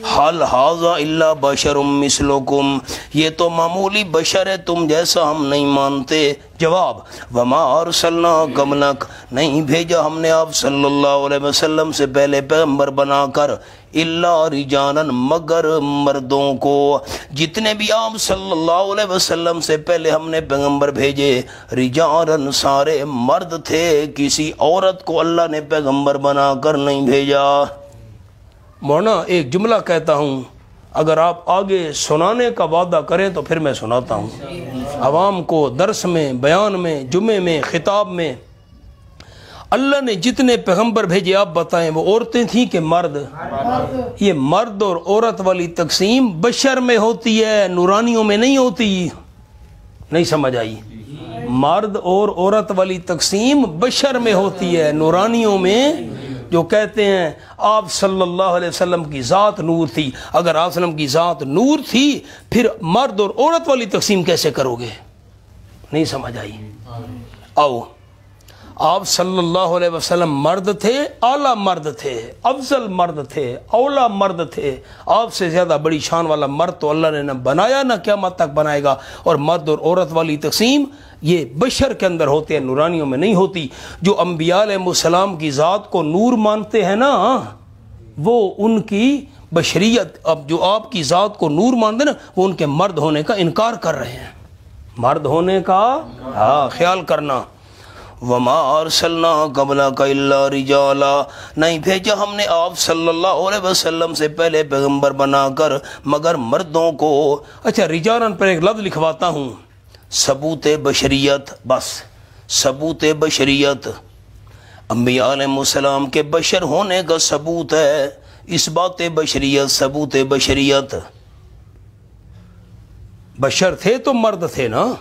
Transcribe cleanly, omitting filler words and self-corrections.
حل ھذا الا بشر مثلکم، یہ تو معمولی بشر ہے، تم جیسا ہم نہیں مانتے۔ جواب، وما ارسلنا قبلک، نہیں بھیجا ہم نے آپ صلی اللہ علیہ وسلم سے پہلے پیغمبر بنا کر، الا رجالا، مگر مردوں کو۔ جتنے بھی آپ صلی اللہ علیہ وسلم سے پہلے ہم نے پیغمبر بھیجے رجالا، سارے مرد تھے، کسی عورت کو اللہ نے پیغمبر بنا کر نہیں بھیجا۔ مولانا ایک جملہ کہتا ہوں، اگر آپ آگے سنانے کا وعدہ کریں تو پھر میں سناتا ہوں عوام کو، درس میں، بیان میں، جمعے میں، خطاب میں۔ اللہ نے جتنے پیغمبر بھیجے آپ بتائیں وہ عورتیں تھیں کہ مرد؟ یہ مرد اور عورت والی تقسیم بشر میں ہوتی ہے، نورانیوں میں نہیں ہوتی۔ نہیں سمجھ آئی؟ مرد اور عورت والی تقسیم بشر میں ہوتی ہے، نورانیوں میں جو کہتے ہیں آپ صلی اللہ علیہ وسلم کی ذات نور تھی۔ اگر آپ صلی اللہ علیہ وسلم کی ذات نور تھی پھر مرد اور عورت والی تقسیم کیسے کرو گے؟ نہیں سمجھ آئی؟ آؤ، آپ صلی اللہ علیہ وسلم مرد تھے، اعلیٰ مرد تھے، افضل مرد تھے، اولا مرد تھے۔ آپ سے زیادہ بڑی شان والا مرد تو اللہ نے نہ بنایا نہ قیامت تک بنائے گا۔ اور مرد اور عورت والی تقسیم یہ بشر کے اندر ہوتے ہیں، نورانیوں میں نہیں ہوتی۔ جو انبیاء علیہ السلام کی ذات کو نور مانتے ہیں نا، وہ ان کی بشریت، اب جو آپ کی ذات کو نور مانتے ہیں نا، وہ ان کے مرد ہونے کا انکار کر رہے ہیں۔ مرد ہونے کا خیال کرنا۔ وما ارسلنا قبلک الا رجالا، نہیں بھیجا ہم نے آپ صلی اللہ علیہ وسلم سے پہلے پیغمبر بنا کر مگر مردوں کو۔ اچھا، رجالن پر ایک لفظ لکھواتا ہوں، ثبوت بشریت، بس ثبوت بشریت، انبیاء علیہ السلام کے بشر ہونے کا ثبوت ہے، اس بات بشریت، ثبوت بشریت۔ بشر تھے تو مرد تھے نا۔